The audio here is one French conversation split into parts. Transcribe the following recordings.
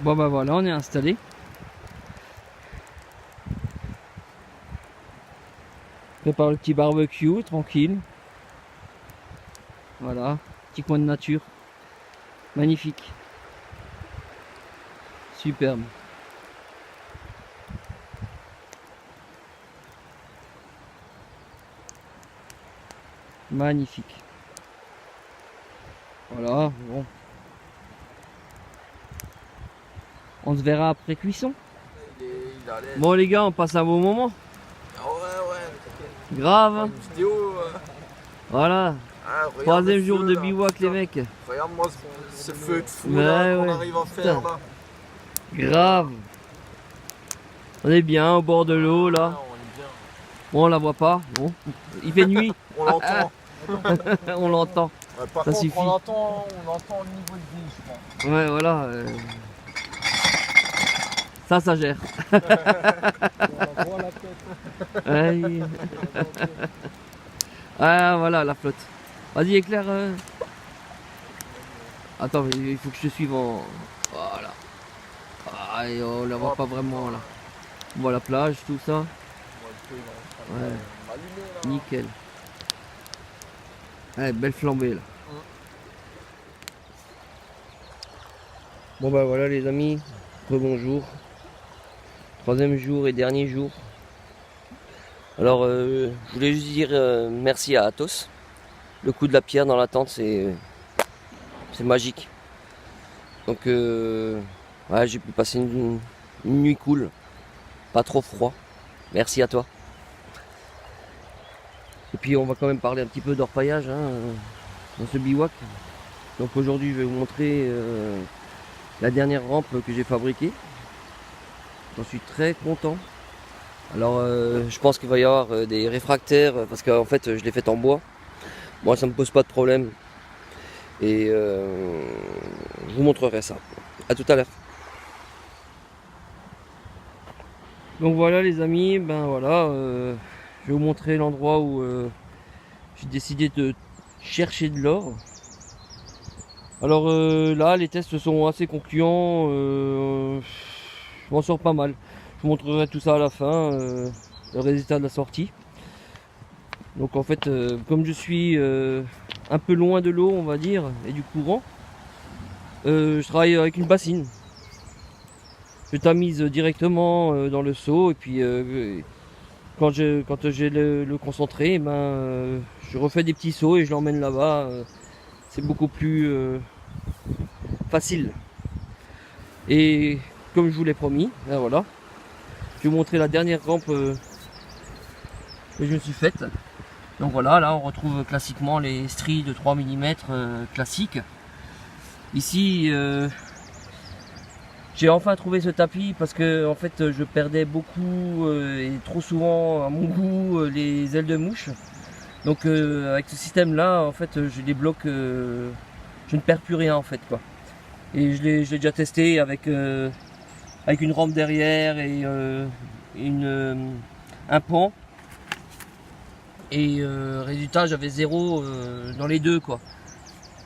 Bon bah voilà, on est installé. Prépare le petit barbecue, tranquille. Voilà, petit coin de nature. Magnifique. Superbe. Magnifique. Voilà, bon. On se verra après cuisson. Bon les gars, on passe un bon moment. Ah ouais, Grave. une vidéo. Voilà. Ah, regarde Troisième le jour feu, de là. bivouac Putain, les mecs. Regarde-moi ce feu de fou Ouais, là qu'on ouais. arrive à faire Putain. là. Grave. On est bien au bord de l'eau Ah, là. on est bien. Bon, on la voit pas. Bon, il fait nuit. On l'entend. On l'entend. Ouais, par Ça contre, suffit. on entend le niveau de vie, je crois. Ouais, voilà. Ça gère. On voit la tête. Ouais. Ah, voilà la flotte. Vas-y, éclaire. Attends, mais il faut que je te suive en. Voilà. Ah, et on la voit pas vraiment là. On voit la plage, tout ça. Ouais. Nickel. Ouais, belle flambée là. Bon bah voilà les amis, rebonjour. Troisième jour et dernier jour. Alors je voulais juste dire merci à Athos. Le coup de la pierre dans la tente c'est magique. Donc ouais, j'ai pu passer une nuit cool, pas trop froid. Merci à toi. Et puis on va quand même parler un petit peu d'orpaillage hein, dans ce bivouac. Donc aujourd'hui je vais vous montrer la dernière rampe que j'ai fabriquée. J'en suis très content. Alors je pense qu'il va y avoir des réfractaires parce qu'en fait je l'ai faite en bois. Moi ça me pose pas de problème. Et je vous montrerai ça. A tout à l'heure. Donc voilà les amis, ben voilà, je vais vous montrer l'endroit où j'ai décidé de chercher de l'or. Alors là les tests sont assez concluants, je m'en sors pas mal. Je vous montrerai tout ça à la fin, le résultat de la sortie. Donc en fait comme je suis un peu loin de l'eau on va dire et du courant, je travaille avec une bassine. Je tamise directement dans le seau et puis quand j'ai le concentré, ben, je refais des petits sauts et je l'emmène là-bas. C'est beaucoup plus facile. Et comme je vous l'ai promis, ben voilà, je vais vous montrer la dernière rampe que je me suis faite. Donc voilà, là on retrouve classiquement les stries de 3 mm classiques. Ici, j'ai enfin trouvé ce tapis parce que en fait je perdais beaucoup et trop souvent à mon goût les ailes de mouche. Donc avec ce système là en fait je débloque, je ne perds plus rien en fait quoi. Et je l'ai déjà testé avec une rampe derrière et un pan. Et résultat j'avais zéro dans les deux quoi.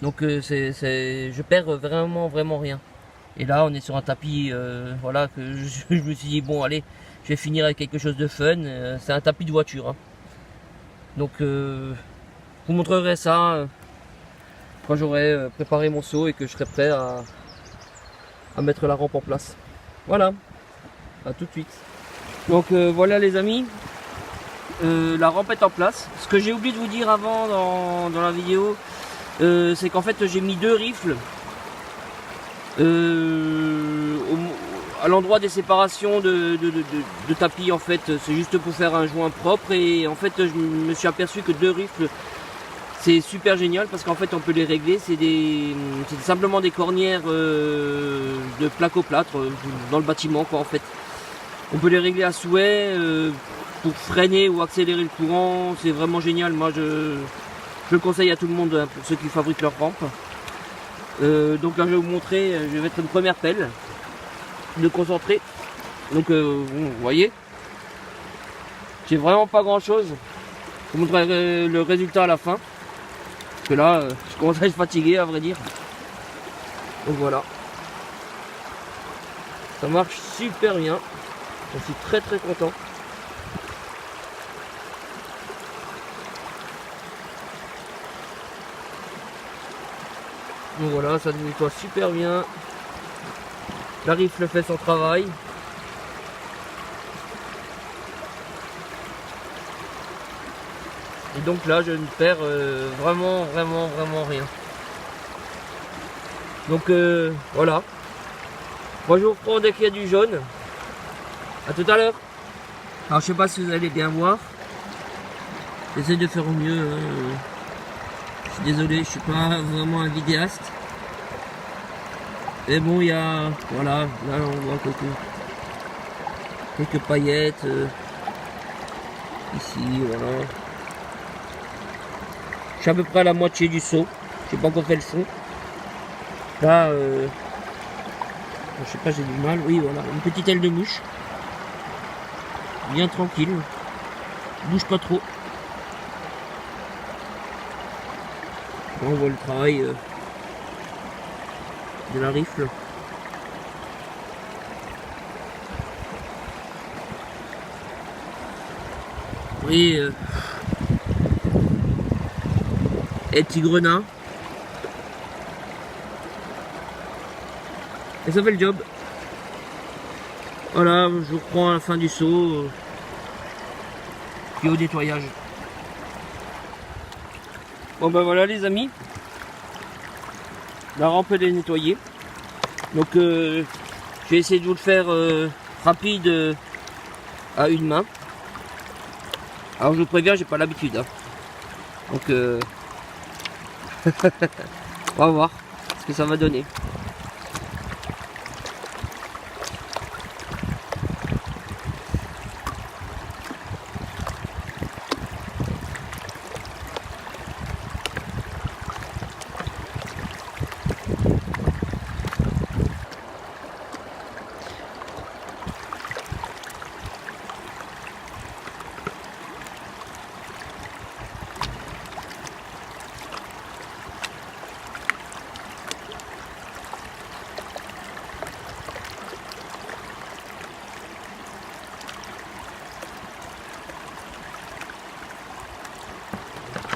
Donc je perds vraiment rien. Et là on est sur un tapis voilà que je me suis dit bon allez je vais finir avec quelque chose de fun, c'est un tapis de voiture hein. Donc je vous montrerai ça quand j'aurai préparé mon seau et que je serai prêt à mettre la rampe en place. Voilà, à tout de suite. Donc voilà les amis, la rampe est en place. Ce que j'ai oublié de vous dire avant dans la vidéo, c'est qu'en fait j'ai mis 2 rifles à l'endroit des séparations de tapis en fait. C'est juste pour faire un joint propre et en fait je me suis aperçu que 2 rifles c'est super génial parce qu'en fait on peut les régler. C'est simplement des cornières de placoplâtre dans le bâtiment quoi en fait. On peut les régler à souhait pour freiner ou accélérer le courant. C'est vraiment génial. Moi je le conseille à tout le monde hein, pour ceux qui fabriquent leur rampe. Donc là je vais vous montrer, je vais mettre une première pelle de concentré. Donc vous voyez, j'ai vraiment pas grand chose. Je vous montrerai le résultat à la fin. Parce que là je commence à être fatigué à vrai dire. Donc voilà. Ça marche super bien. Je suis très content. Donc voilà, ça nettoie super bien. La rifle fait son travail. Et donc là, je ne perds vraiment rien. Donc voilà. Moi je vous reprends dès qu'il y a du jaune. A tout à l'heure. Alors je sais pas si vous allez bien voir. J'essaie de faire au mieux. Je suis désolé, je suis pas vraiment un vidéaste. Mais bon, il y a... Voilà, là on voit quelques paillettes. Ici, voilà. Je suis à peu près à la moitié du seau. Je n'ai pas encore fait le fond. Là, je sais pas, j'ai du mal. Oui, voilà, une petite aile de mouche. Bien tranquille. Bouge pas trop. Là, on voit le travail de la rifle. Oui, et petit grenat. Et ça fait le job. Voilà, je reprends à la fin du seau. Puis au nettoyage. Bon ben voilà les amis. La rampe elle est nettoyée. Donc je vais essayer de vous le faire rapide à une main. Alors je vous préviens, j'ai pas l'habitude. Hein. Donc on va voir ce que ça va donner.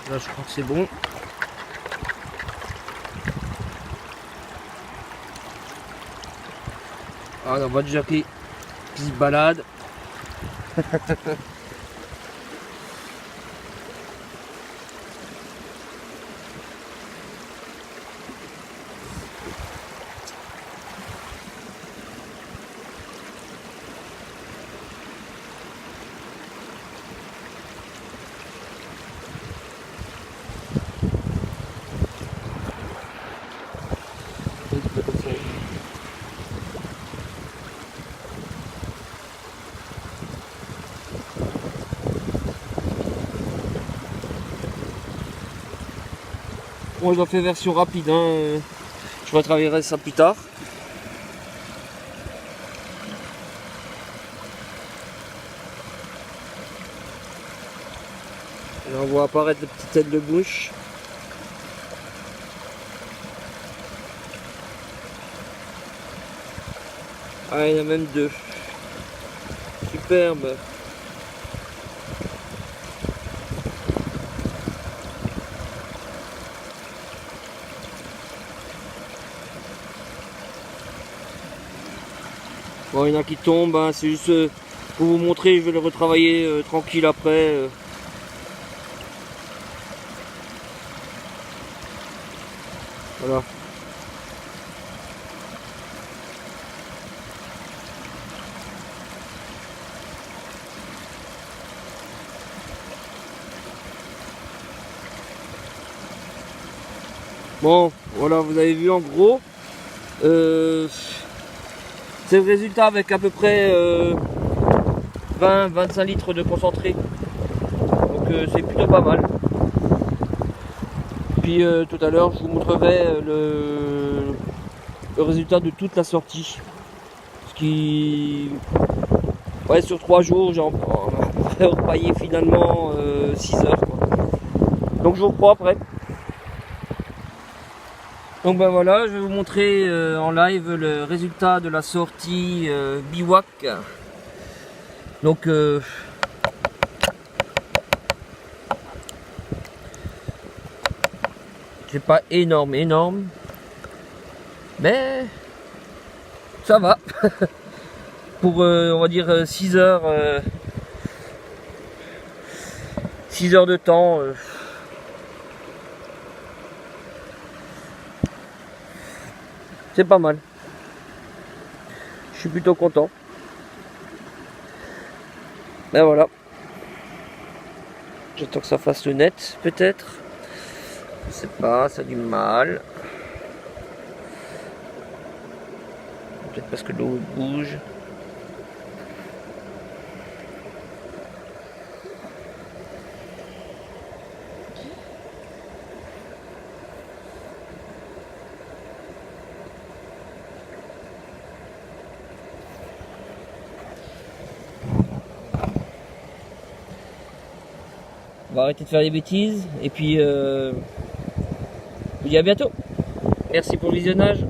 Là je crois que c'est bon. Ah, on voit déjà qui se balade. Bon, je dois faire version rapide, hein. Je retravaillerai ça plus tard. Là, on voit apparaître les petites ailes de bouche. Ah, il y en a même deux. Superbe. Bon, il y en a qui tombent, hein. C'est juste pour vous montrer, je vais le retravailler tranquille après. Voilà. Bon, voilà, vous avez vu en gros. C'est le résultat avec à peu près 20-25 litres de concentré. Donc c'est plutôt pas mal. Puis tout à l'heure je vous montrerai le résultat de toute la sortie. Ce qui... Ouais, sur 3 jours j'ai repaillé finalement 6 heures. Quoi. Donc je vous reprends après. Donc bah voilà, je vais vous montrer en live le résultat de la sortie bivouac. Donc c'est pas énorme, mais ça va. Pour on va dire 6 heures 6 heures de temps. C'est pas mal. Je suis plutôt content. Ben voilà. J'attends que ça fasse le net, peut-être. Je sais pas, ça a du mal. Peut-être parce que l'eau bouge. On va arrêter de faire des bêtises et puis je vous dis à bientôt. Merci pour le visionnage.